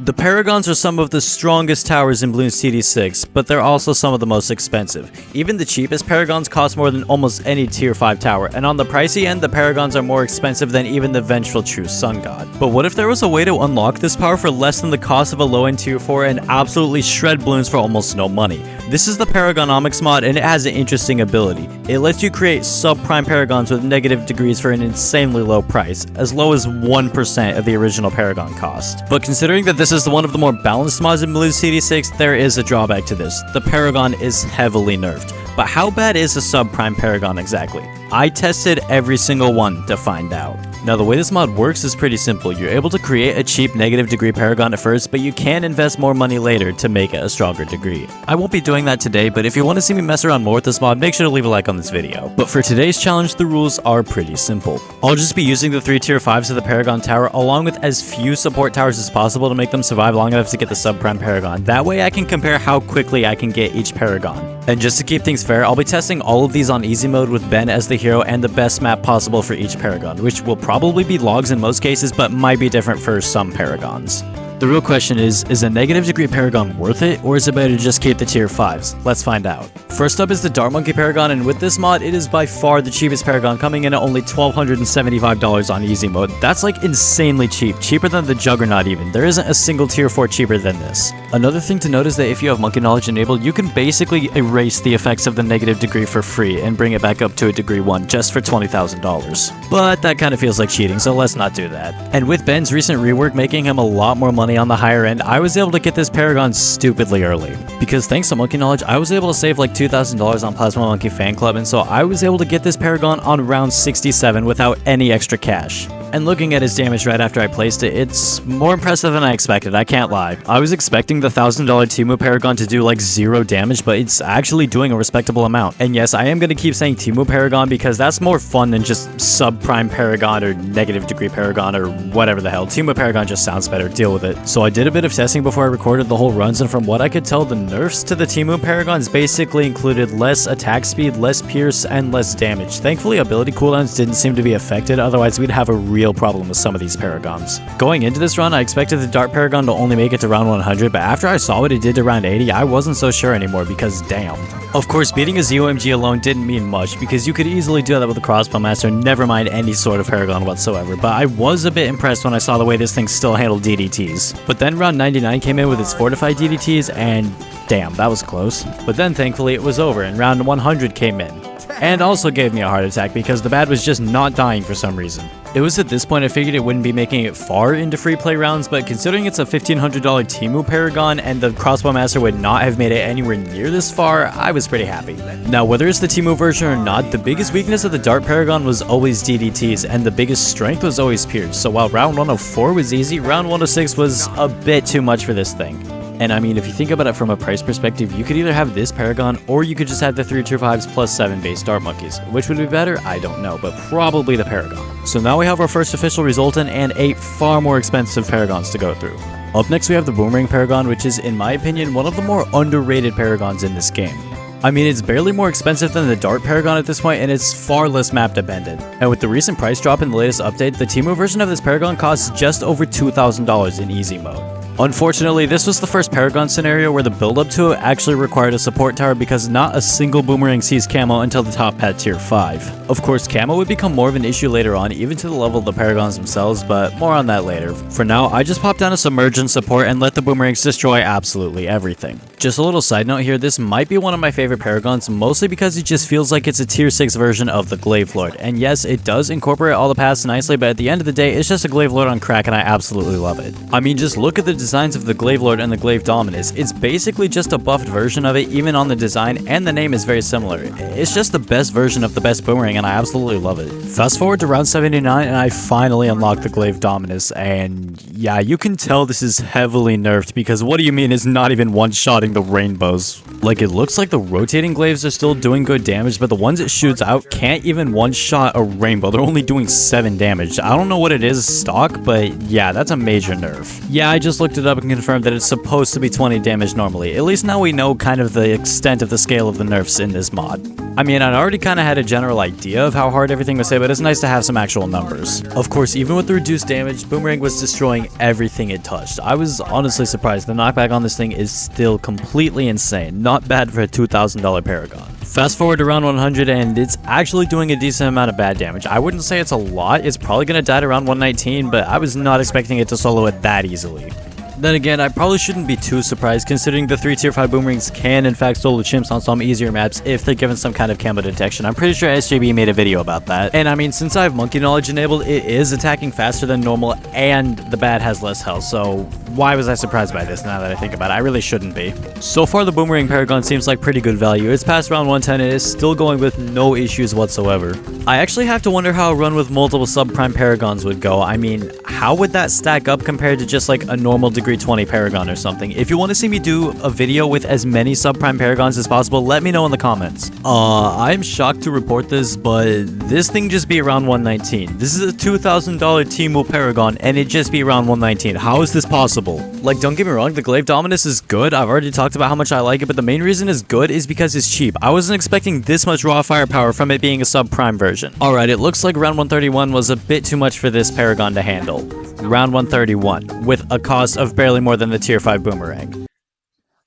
The Paragons are some of the strongest towers in Bloons TD6, but they're also some of the most expensive. Even the cheapest Paragons cost more than almost any tier 5 tower, and on the pricey end, the Paragons are more expensive than even the vengeful true Sun God. But what if there was a way to unlock this power for less than the cost of a low-end tier 4 and absolutely shred Bloons for almost no money? This is the Paragonomics mod, and it has an interesting ability. It lets you create subprime Paragons with negative degrees for an insanely low price, as low as 1% of the original Paragon cost. But considering that this is one of the more balanced mods in Bloons TD6, there is a drawback to this. The Paragon is heavily nerfed. But how bad is a subprime Paragon exactly? I tested every single one to find out. Now the way this mod works is pretty simple. You're able to create a cheap negative degree Paragon at first, but you can invest more money later to make it a stronger degree. I won't be doing that today, but if you want to see me mess around more with this mod, make sure to leave a like on this video. But for today's challenge, the rules are pretty simple. I'll just be using the 3 tier 5s of the Paragon tower along with as few support towers as possible to make them survive long enough to get the subprime Paragon. That way I can compare how quickly I can get each Paragon. And just to keep things fair, I'll be testing all of these on easy mode with Ben as the hero and the best map possible for each Paragon, which will probably be logs in most cases, but might be different for some Paragons. The real question is a negative degree Paragon worth it, or is it better to just keep the tier 5s? Let's find out. First up is the Dart Monkey Paragon, and with this mod, it is by far the cheapest Paragon, coming in at only $1,275 on easy mode. That's like insanely cheap, cheaper than the Juggernaut even. There isn't a single tier 4 cheaper than this. Another thing to note is that if you have Monkey Knowledge enabled, you can basically erase the effects of the negative degree for free and bring it back up to a degree 1 just for $20,000. But that kind of feels like cheating, so let's not do that. And with Ben's recent rework making him a lot more money on the higher end, I was able to get this Paragon stupidly early. Because thanks to Monkey Knowledge, I was able to save like $2,000 on Plasma Monkey Fan Club, and so I was able to get this Paragon on round 67 without any extra cash. And looking at his damage right after I placed it, it's more impressive than I expected, I can't lie. I was expecting the $1,000 Temu Paragon to do like 0 damage, but it's actually doing a respectable amount. And yes, I am going to keep saying Temu Paragon because that's more fun than just subprime Paragon or negative degree Paragon or whatever the hell. Temu Paragon just sounds better, deal with it. So I did a bit of testing before I recorded the whole runs, and from what I could tell, the nerfs to the Temu Paragons basically included less attack speed, less pierce, and less damage. Thankfully, ability cooldowns didn't seem to be affected, otherwise we'd have a real problem with some of these Paragons. Going into this run, I expected the Dart Paragon to only make it to round 100, but after I saw what it did to round 80, I wasn't so sure anymore because damn. Of course, beating a ZOMG alone didn't mean much because you could easily do that with a Crossbow Master, never mind any sort of Paragon whatsoever, but I was a bit impressed when I saw the way this thing still handled DDTs. But then round 99 came in with its fortified DDTs and damn, that was close. But then thankfully it was over and round 100 came in. And also gave me a heart attack because the bad was just not dying for some reason. It was at this point I figured it wouldn't be making it far into free play rounds, but considering it's a $1,500 Temu Paragon and the Crossbow Master would not have made it anywhere near this far, I was pretty happy. Now whether it's the Temu version or not, the biggest weakness of the Dart Paragon was always DDTs, and the biggest strength was always Pierce. So while round 104 was easy, round 106 was a bit too much for this thing. And I mean, if you think about it from a price perspective, you could either have this Paragon, or you could just have the 3 tier 5s plus 7 base Dart Monkeys. Which would be better? I don't know, but probably the Paragon. So now we have our first official resultant and 8 far more expensive Paragons to go through. Up next we have the Boomerang Paragon, which is, in my opinion, one of the more underrated Paragons in this game. I mean, it's barely more expensive than the Dart Paragon at this point, and it's far less map dependent. And with the recent price drop in the latest update, the Temu version of this Paragon costs just over $2,000 in easy mode. Unfortunately, this was the first Paragon scenario where the build-up to it actually required a support tower because not a single Boomerang sees camo until the top had tier 5. Of course, camo would become more of an issue later on, even to the level of the Paragons themselves, but more on that later. For now, I just popped down a Submergence support and let the Boomerangs destroy absolutely everything. Just a little side note here, this might be one of my favorite Paragons, mostly because it just feels like it's a tier 6 version of the Glaive Lord. And yes, it does incorporate all the paths nicely, but at the end of the day, it's just a Glaive Lord on crack and I absolutely love it. I mean, just look at the designs of the Glaive Lord and the Glaive Dominus. It's basically just a buffed version of it, even on the design, and the name is very similar. It's just the best version of the best Boomerang, and I absolutely love it. Fast forward to round 79, and I finally unlocked the Glaive Dominus, and yeah, you can tell this is heavily nerfed, because what do you mean it's not even one-shotting the rainbows? Like, it looks like the rotating glaives are still doing good damage, but the ones it shoots out can't even one-shot a rainbow. They're only doing 7 damage. I don't know what it is stock, but yeah, that's a major nerf. Yeah, I just looked looked it up and confirmed that it's supposed to be 20 damage normally. At least now we know kind of the extent of the scale of the nerfs in this mod. I mean, I'd already kind of had a general idea of how hard everything was hit, but it's nice to have some actual numbers. Of course, even with the reduced damage, Boomerang was destroying everything it touched. I was honestly surprised. The knockback on this thing is still completely insane. Not bad for a $2,000 Paragon. Fast forward to round 100 and it's actually doing a decent amount of bad damage. I wouldn't say it's a lot. It's probably going to die to round 119, but I was not expecting it to solo it that easily. Then again, I probably shouldn't be too surprised considering the 3 tier 5 Boomerangs can in fact solo chimps on some easier maps if they're given some kind of camo detection. I'm pretty sure SJB made a video about that. And I mean, since I have monkey knowledge enabled, it is attacking faster than normal and the bad has less health. So why was I surprised by this now that I think about it? I really shouldn't be. So far the Boomerang Paragon seems like pretty good value. It's past round 110 and is still going with no issues whatsoever. I actually have to wonder how a run with multiple subprime Paragons would go. I mean, how would that stack up compared to just like a normal degree 20 Paragon or something? If you want to see me do a video with as many subprime Paragons as possible, let me know in the comments. I'm shocked to report this, but this thing just be around 119. This is a $2,000 Temu Paragon and it just be around 119. How is this possible? Like, don't get me wrong, the Glaive Dominus is good. I've already talked about how much I like it, but the main reason it's good is because it's cheap. I wasn't expecting this much raw firepower from it being a subprime version. Alright, it looks like round 131 was a bit too much for this Paragon to handle. Round 131, with a cost of barely more than the tier 5 Boomerang.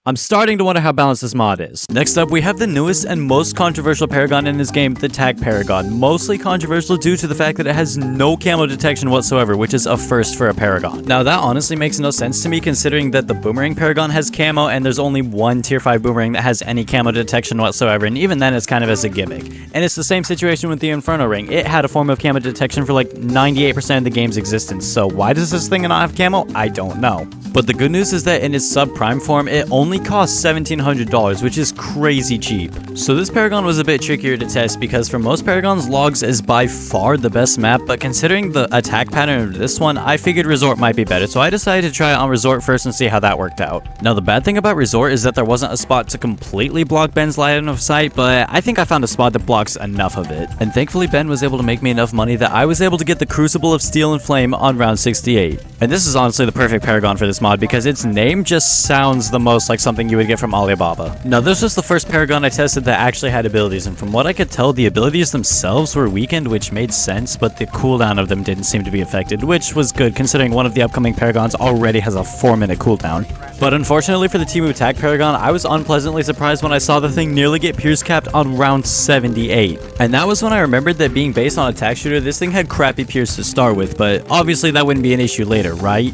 I'm starting to wonder how balanced this mod is. Next up, we have the newest and most controversial Paragon in this game, the Tag Paragon. Mostly controversial due to the fact that it has no camo detection whatsoever, which is a first for a Paragon. Now, that honestly makes no sense to me considering that the Boomerang Paragon has camo and there's only one tier 5 Boomerang that has any camo detection whatsoever, and even then it's kind of as a gimmick. And it's the same situation with the Inferno Ring. It had a form of camo detection for like 98% of the game's existence, so why does this thing not have camo? I don't know. But the good news is that in its subprime form, it only costs $1,700, which is crazy cheap. So this Paragon was a bit trickier to test because for most Paragons, Logs is by far the best map, but considering the attack pattern of this one, I figured Resort might be better, so I decided to try it on Resort first and see how that worked out. Now the bad thing about Resort is that there wasn't a spot to completely block Ben's line of sight, but I think I found a spot that blocks enough of it. And thankfully Ben was able to make me enough money that I was able to get the Crucible of Steel and Flame on round 68. And this is honestly the perfect Paragon for this mod because its name just sounds the most like something you would get from Alibaba. Now this was the first Paragon I tested that actually had abilities, and from what I could tell the abilities themselves were weakened, which made sense, but the cooldown of them didn't seem to be affected, which was good considering one of the upcoming Paragons already has a 4-minute cooldown. But unfortunately for the Temu Tag Paragon, I was unpleasantly surprised when I saw the thing nearly get pierce capped on round 78. And that was when I remembered that being based on attack shooter, this thing had crappy pierce to start with, but obviously that wouldn't be an issue later, right?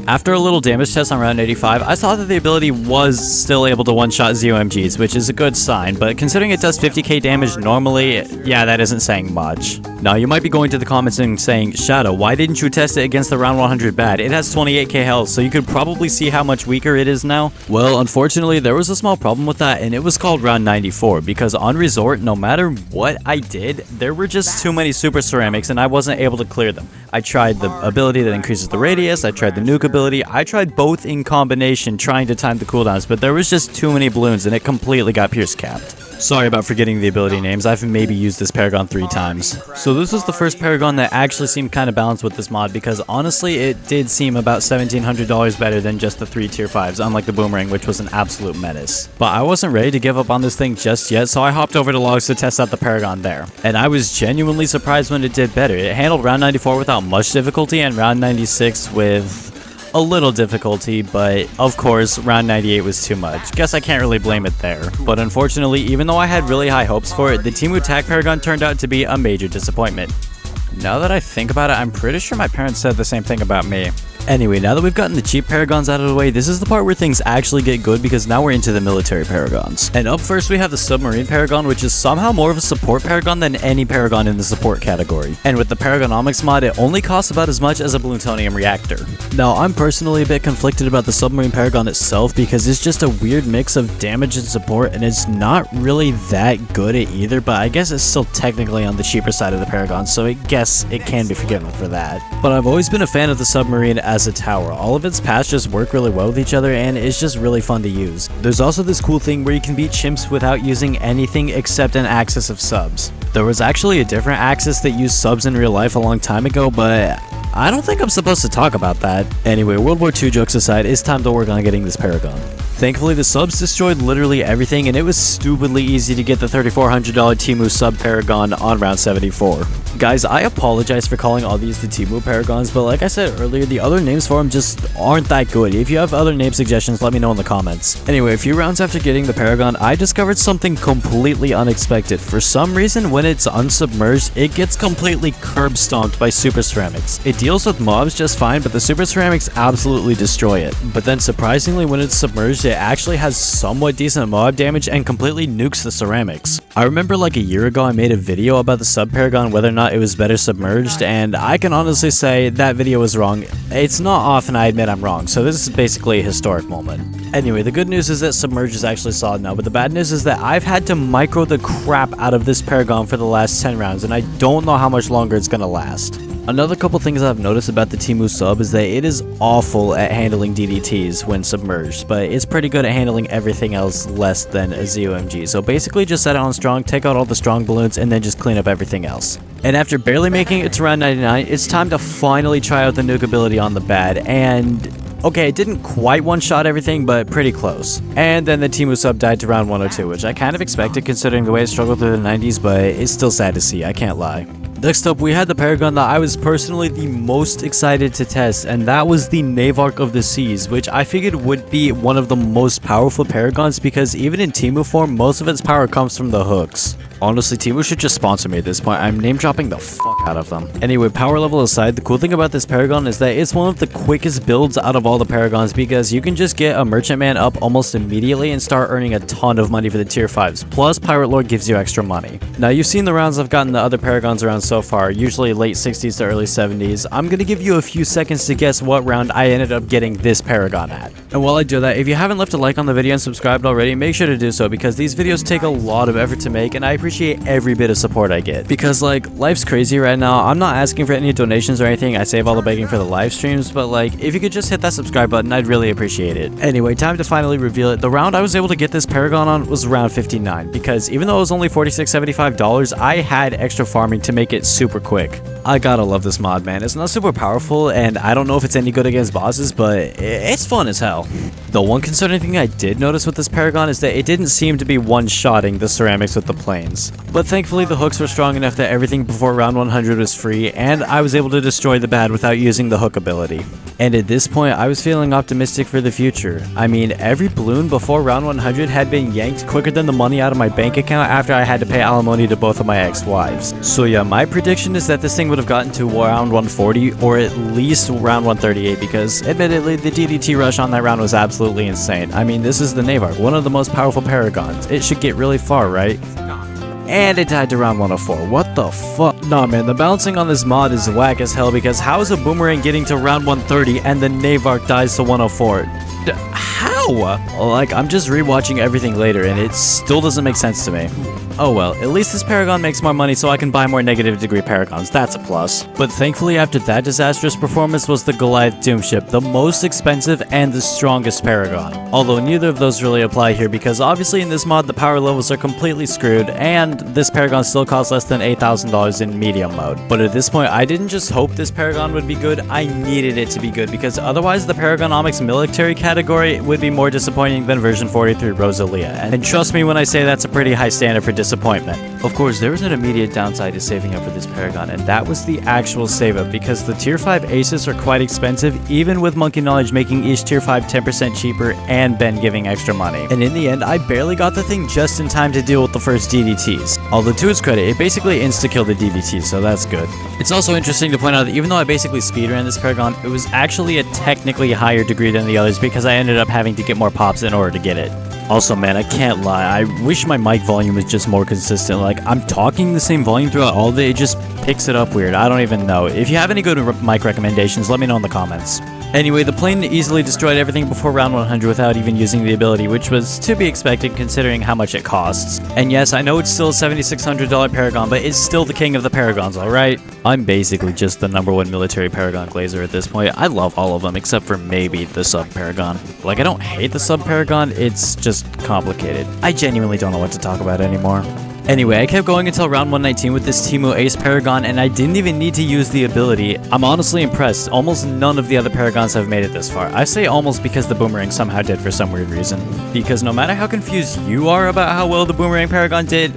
After a little damage test on round 85, I saw that the ability was still able to one-shot ZOMGs, which is a good sign, but considering it does 50k damage normally, yeah, that isn't saying much. Now, you might be going to the comments and saying, Shadow, why didn't you test it against the round 100 bad? It has 28k health, so you could probably see how much weaker it is now. Well, unfortunately, there was a small problem with that, and it was called round 94, because on Resort, no matter what I did, there were just too many super ceramics, and I wasn't able to clear them. I tried the ability that increases the radius, I tried the nuke ability, I tried both in combination trying to time the cooldowns, but there was just too many bloons and it completely got pierce capped. Sorry about forgetting the ability names, I've maybe used this Paragon 3 times. So this was the first Paragon that actually seemed kind of balanced with this mod because honestly it did seem about $1,700 better than just the 3 tier 5s, unlike the Boomerang, which was an absolute menace. But I wasn't ready to give up on this thing just yet, so I hopped over to Logs to test out the Paragon there. And I was genuinely surprised when it did better. It handled round 94 without much difficulty and round 96 with a little difficulty, but of course round 98 was too much. Guess I can't really blame it there. But unfortunately, even though I had really high hopes for it, the Temu Tag Paragon turned out to be a major disappointment. Now that I think about it, I'm pretty sure my parents said the same thing about me. Anyway, now that we've gotten the cheap Paragons out of the way, this is the part where things actually get good because now we're into the military Paragons. And up first we have the Submarine Paragon, which is somehow more of a support Paragon than any Paragon in the support category. And with the Paragonomics mod, it only costs about as much as a plutonium reactor. Now, I'm personally a bit conflicted about the Submarine Paragon itself because it's just a weird mix of damage and support, and it's not really that good at either, but I guess it's still technically on the cheaper side of the Paragon, so I guess it can be forgiven for that. But I've always been a fan of the Submarine as a tower. All of its paths just work really well with each other and it's just really fun to use. There's also this cool thing where you can beat chimps without using anything except an axis of subs. There was actually a different axis that used subs in real life a long time ago, but I don't think I'm supposed to talk about that. Anyway, World War II jokes aside, it's time to work on getting this Paragon. Thankfully, the subs destroyed literally everything, and it was stupidly easy to get the $3,400 Temu sub Paragon on round 74. Guys, I apologize for calling all these the Temu Paragons, but like I said earlier, the other names for them just aren't that good. If you have other name suggestions, let me know in the comments. Anyway, a few rounds after getting the Paragon, I discovered something completely unexpected. For some reason, when it's unsubmerged, it gets completely curb stomped by Super Ceramics. It deals with mobs just fine, but the Super Ceramics absolutely destroy it. But then surprisingly, when it's submerged, it actually has somewhat decent mob damage and completely nukes the ceramics. I remember like a year ago I made a video about the sub Paragon, whether or not it was better submerged, and I can honestly say that video was wrong. It's not often I admit I'm wrong, so this is basically a historic moment. Anyway, the good news is that submerged is actually solid now, but the bad news is that I've had to micro the crap out of this Paragon for the last 10 rounds, and I don't know how much longer it's gonna last. Another couple things I've noticed about the Temu sub is that it is awful at handling DDTs when submerged, but it's pretty good at handling everything else less than a ZOMG. So basically just set it on strong, take out all the strong balloons, and then just clean up everything else. And after barely making it to round 99, it's time to finally try out the nuke ability on the bad, and okay, it didn't quite one-shot everything, but pretty close. And then the Temu sub died to round 102, which I kind of expected considering the way it struggled through the 90s, but it's still sad to see, I can't lie. Next up, we had the Paragon that I was personally the most excited to test, and that was the Navar of the Seas, which I figured would be one of the most powerful Paragons because even in Temu form, most of its power comes from the hooks. Honestly, Temu should just sponsor me at this point. I'm name dropping the fuck out of them. Anyway, power level aside, the cool thing about this Paragon is that it's one of the quickest builds out of all the Paragons because you can just get a Merchantman up almost immediately and start earning a ton of money for the tier 5s. Plus, Pirate Lord gives you extra money. Now, you've seen the rounds I've gotten the other Paragons around so far, usually late 60s to early 70s. I'm gonna give you a few seconds to guess what round I ended up getting this Paragon at. And while I do that, if you haven't left a like on the video and subscribed already, make sure to do so because these videos take a lot of effort to make and I appreciate every bit of support I get. Because like, life's crazy right now. I'm not asking for any donations or anything. I save all the begging for the live streams, but like, if you could just hit that subscribe button, I'd really appreciate it. Anyway, time to finally reveal it. The round I was able to get this Paragon on was round 59 because even though it was only $46.75, I had extra farming to make it super quick. I gotta love this mod, man. It's not super powerful, and I don't know if it's any good against bosses, but it's fun as hell. The one concerning thing I did notice with this Paragon is that it didn't seem to be one-shotting the ceramics with the planes. But thankfully, the hooks were strong enough that everything before round 100 was free, and I was able to destroy the bad without using the hook ability. And at this point, I was feeling optimistic for the future. I mean, every balloon before round 100 had been yanked quicker than the money out of my bank account after I had to pay alimony to both of my ex-wives. So yeah, my prediction is that this thing would have gotten to round 140 or at least round 138 because admittedly the DDT rush on that round was absolutely insane. I mean, this is the Navar, one of the most powerful Paragons. It should get really far, right? And it died to round 104. What the fuck? Nah, man, the balancing on this mod is whack as hell because how is a Boomerang getting to round 130 and the Navar dies to 104? How? Like, I'm just rewatching everything later and it still doesn't make sense to me. Oh well, at least this Paragon makes more money so I can buy more negative degree Paragons, that's a plus. But thankfully after that disastrous performance was the Goliath Doomship, the most expensive and the strongest Paragon. Although neither of those really apply here because obviously in this mod the power levels are completely screwed and this Paragon still costs less than $8,000 in medium mode. But at this point I didn't just hope this Paragon would be good, I needed it to be good because otherwise the Paragonomics military category would be more disappointing than version 43 Rosalia. And trust me when I say that's a pretty high standard for disappointment. Of course, there was an immediate downside to saving up for this Paragon, and that was the actual save up, because the tier 5 aces are quite expensive, even with Monkey Knowledge making each tier 5 10% cheaper and Ben giving extra money. And in the end, I barely got the thing just in time to deal with the first DDTs. Although to its credit, it basically insta-killed the DDTs, so that's good. It's also interesting to point out that even though I basically speedran this Paragon, it was actually a technically higher degree than the others because I ended up having to get more pops in order to get it. Also, man, I can't lie, I wish my mic volume was just more consistent. Like, I'm talking the same volume throughout all of it, it just picks it up weird. I don't even know. If you have any good mic recommendations, let me know in the comments. Anyway, the plane easily destroyed everything before round 100 without even using the ability, which was to be expected considering how much it costs. And yes, I know it's still a $7,600 Paragon, but it's still the king of the Paragons, alright? I'm basically just the #1 military Paragon glazer at this point. I love all of them, except for maybe the sub-Paragon. Like, I don't hate the sub-Paragon, it's just complicated. I genuinely don't know what to talk about anymore. Anyway, I kept going until round 119 with this Teemu Ace Paragon, and I didn't even need to use the ability. I'm honestly impressed. Almost none of the other Paragons have made it this far. I say almost because the Boomerang somehow did for some weird reason. Because no matter how confused you are about how well the Boomerang Paragon did,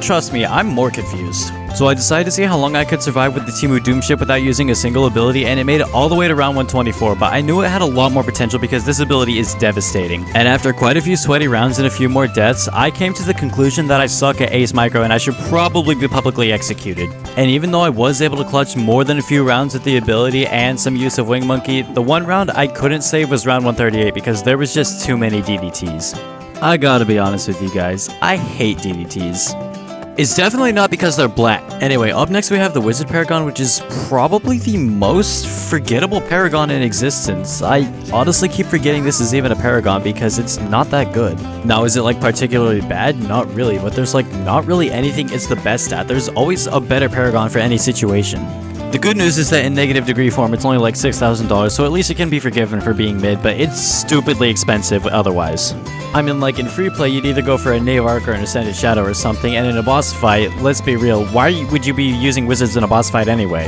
trust me, I'm more confused. So I decided to see how long I could survive with the Teemu Doom ship without using a single ability, and it made it all the way to round 124, but I knew it had a lot more potential because this ability is devastating. And after quite a few sweaty rounds and a few more deaths, I came to the conclusion that I suck at Ace Micro and I should probably be publicly executed. And even though I was able to clutch more than a few rounds with the ability and some use of Wing Monkey, the one round I couldn't save was round 138 because there was just too many DDTs. I gotta be honest with you guys, I hate DDTs. It's definitely not because they're black. Anyway, up next we have the Wizard Paragon, which is probably the most forgettable Paragon in existence. I honestly keep forgetting this is even a Paragon because it's not that good. Now, is it like particularly bad? Not really, but there's like not really anything it's the best at. There's always a better Paragon for any situation. The good news is that in negative degree form, it's only like $6,000, so at least it can be forgiven for being mid, but it's stupidly expensive otherwise. I mean, like in free play, you'd either go for a Navar or an Ascended Shadow or something, and in a boss fight, let's be real, why would you be using wizards in a boss fight anyway?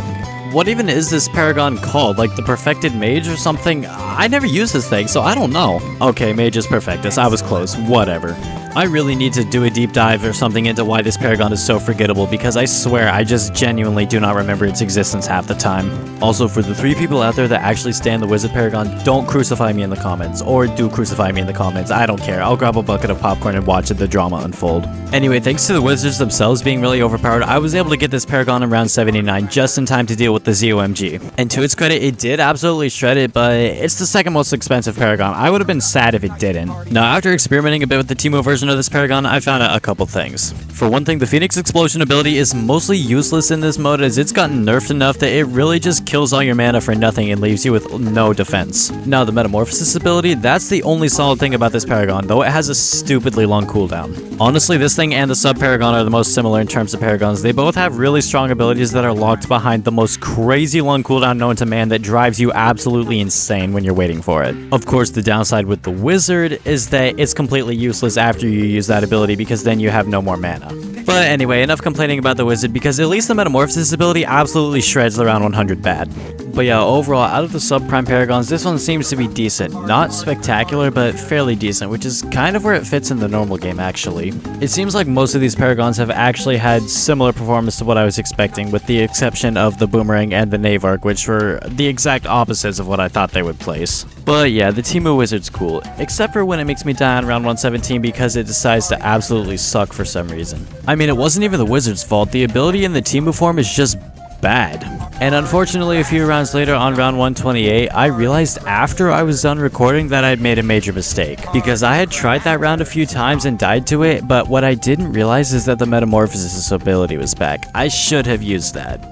What even is this Paragon called? Like the Perfected Mage or something? I never used this thing, so I don't know. Okay, Mage's Perfectus, I was close, whatever. I really need to do a deep dive or something into why this Paragon is so forgettable because I swear I just genuinely do not remember its existence half the time. Also, for the 3 people out there that actually stand the Wizard Paragon, don't crucify me in the comments. Or do crucify me in the comments, I don't care. I'll grab a bucket of popcorn and watch the drama unfold. Anyway, thanks to the Wizards themselves being really overpowered, I was able to get this Paragon in round 79 just in time to deal with the ZOMG. And to its credit, it did absolutely shred it, but it's the second most expensive Paragon. I would have been sad if it didn't. Now, after experimenting a bit with the Teemu version of this Paragon, I found out a couple things. For one thing, the Phoenix Explosion ability is mostly useless in this mode as it's gotten nerfed enough that it really just kills all your mana for nothing and leaves you with no defense. Now, the Metamorphosis ability, that's the only solid thing about this Paragon, though it has a stupidly long cooldown. Honestly, this thing and the Sub-Paragon are the most similar in terms of Paragons. They both have really strong abilities that are locked behind the most crazy long cooldown known to man that drives you absolutely insane when you're waiting for it. Of course, the downside with the Wizard is that it's completely useless after you use that ability because then you have no more mana. But anyway, enough complaining about the Wizard because at least the Metamorphosis ability absolutely shreds the round 100 bad. But yeah, overall, out of the subprime Paragons, this one seems to be decent. Not spectacular, but fairly decent, which is kind of where it fits in the normal game, actually. It seems like most of these Paragons have actually had similar performance to what I was expecting, with the exception of the Boomerang and the Navar, which were the exact opposites of what I thought they would place. But yeah, the Teemu Wizard's cool, except for when it makes me die on round 117 because it decides to absolutely suck for some reason. I mean, it wasn't even the Wizard's fault. The ability in the Teemu form is just bad. And unfortunately, a few rounds later on round 128, I realized after I was done recording that I'd made a major mistake. Because I had tried that round a few times and died to it, but what I didn't realize is that the Metamorphosis ability was back. I should have used that.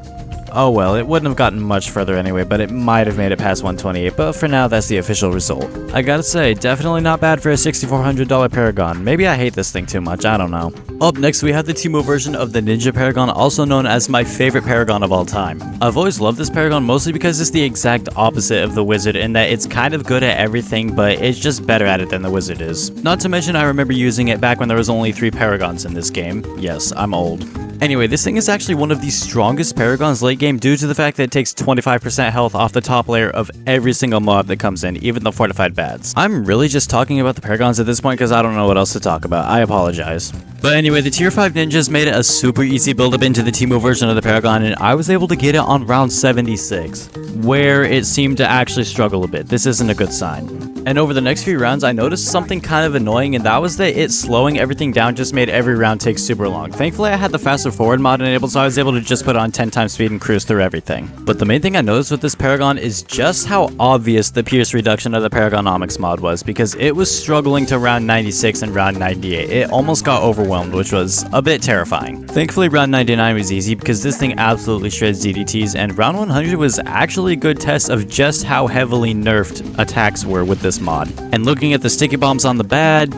Oh well, it wouldn't have gotten much further anyway, but it might have made it past 128, but for now, that's the official result. I gotta say, definitely not bad for a $6,400 Paragon. Maybe I hate this thing too much, I don't know. Up next, we have the Teemu version of the Ninja Paragon, also known as my favorite Paragon of all time. I've always loved this Paragon mostly because it's the exact opposite of the Wizard in that it's kind of good at everything, but it's just better at it than the Wizard is. Not to mention, I remember using it back when there was only 3 Paragons in this game. Yes, I'm old. Anyway, this thing is actually one of the strongest Paragons late game due to the fact that it takes 25% health off the top layer of every single mob that comes in, even the fortified bads. I'm really just talking about the Paragons at this point because I don't know what else to talk about. I apologize. But anyway, the tier 5 ninjas made it a super easy build up into the Teemu version of the Paragon, and I was able to get it on round 76, where it seemed to actually struggle a bit. This isn't a good sign. And over the next few rounds, I noticed something kind of annoying, and that was that it slowing everything down just made every round take super long. Thankfully, I had the faster forward mod enabled, so I was able to just put on 10 times speed and cruise through everything. But the main thing I noticed with this Paragon is just how obvious the Pierce reduction of the Paragonomics mod was, because it was struggling to round 96 and round 98. It almost got overwhelmed, which was a bit terrifying. Thankfully, round 99 was easy because this thing absolutely shreds DDTs, and round 100 was actually a good test of just how heavily nerfed attacks were with this mod. And looking at the sticky bombs on the bad,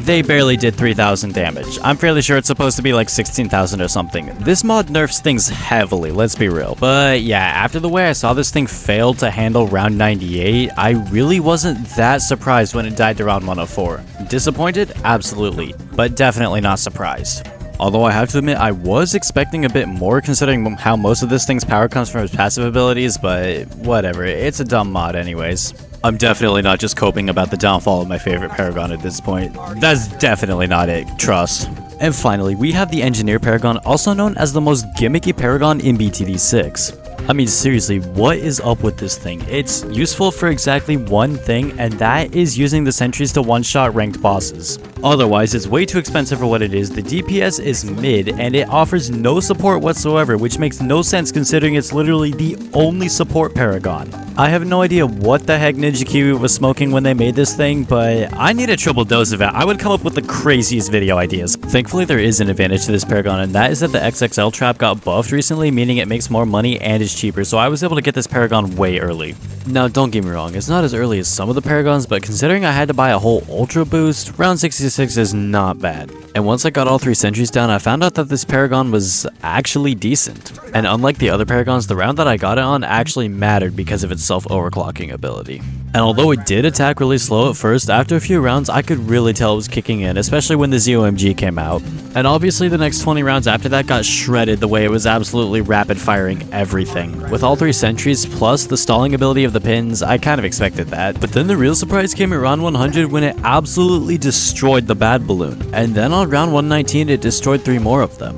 they barely did 3,000 damage. I'm fairly sure it's supposed to be like 16,000 or something. This mod nerfs things heavily, let's be real. But yeah, after the way I saw this thing fail to handle round 98, I really wasn't that surprised when it died to round 104. Disappointed? Absolutely. But definitely not surprised. Although I have to admit, I was expecting a bit more considering how most of this thing's power comes from its passive abilities, but whatever, it's a dumb mod anyways. I'm definitely not just coping about the downfall of my favorite Paragon at this point. That's definitely not it, trust. And finally, we have the Engineer Paragon, also known as the most gimmicky Paragon in BTD6. I mean, seriously, what is up with this thing? It's useful for exactly one thing, and that is using the sentries to one-shot ranked bosses. Otherwise, it's way too expensive for what it is, the DPS is mid, and it offers no support whatsoever, which makes no sense considering it's literally the only support Paragon. I have no idea what the heck Ninja Kiwi was smoking when they made this thing, but I need a triple dose of it. I would come up with the craziest video ideas. Thankfully, there is an advantage to this Paragon, and that is that the XXL trap got buffed recently, meaning it makes more money and is cheaper, so I was able to get this Paragon way early. Now, don't get me wrong, it's not as early as some of the Paragons, but considering I had to buy a whole Ultra Boost, round 66 is not bad. And once I got all 3 sentries down, I found out that this Paragon was actually decent. And unlike the other Paragons, the round that I got it on actually mattered because of its self-overclocking ability. And although it did attack really slow at first, after a few rounds I could really tell it was kicking in, especially when the ZOMG came out. And obviously the next 20 rounds after that got shredded the way it was absolutely rapid firing everything. With all 3 sentries plus the stalling ability of the pins, I kind of expected that. But then the real surprise came at round 100 when it absolutely destroyed the bad balloon. And then on round 119 it destroyed 3 more of them.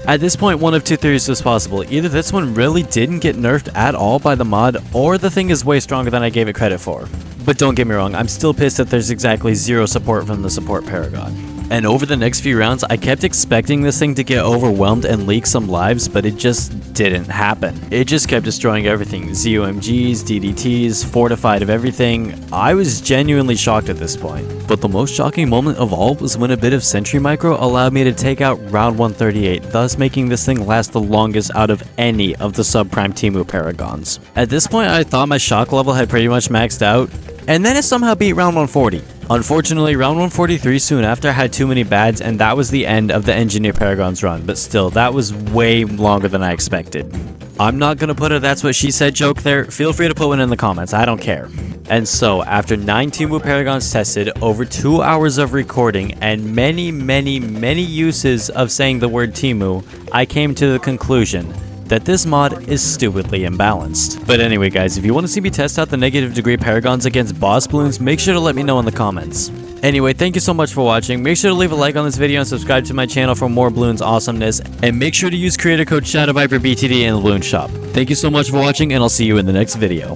At this point, one of 2 theories was possible. Either this one really didn't get nerfed at all by the mod, or the thing is way stronger than I gave it credit for. But don't get me wrong, I'm still pissed that there's exactly 0 support from the support Paragon. And over the next few rounds, I kept expecting this thing to get overwhelmed and leak some lives, but it just didn't happen. It just kept destroying everything. ZOMGs, DDTs, fortified of everything. I was genuinely shocked at this point. But the most shocking moment of all was when a bit of Sentry Micro allowed me to take out round 138, thus making this thing last the longest out of any of the subprime Temu Paragons. At this point, I thought my shock level had pretty much maxed out, and then it somehow beat round 140. Unfortunately, round 143 soon after had too many bads, and that was the end of the Engineer Paragon's run, but still, that was way longer than I expected. I'm not gonna put a "that's what she said" joke there, feel free to put one in the comments, I don't care. And so, after 9 Temu Paragons tested, over 2 hours of recording, and many uses of saying the word Temu, I came to the conclusion that this mod is stupidly imbalanced. But anyway guys, if you want to see me test out the negative degree Paragons against boss balloons, make sure to let me know in the comments. Anyway, thank you so much for watching. Make sure to leave a like on this video and subscribe to my channel for more balloons awesomeness, and make sure to use creator code ShadowViperBTD in the balloon shop. Thank you so much for watching, and I'll see you in the next video.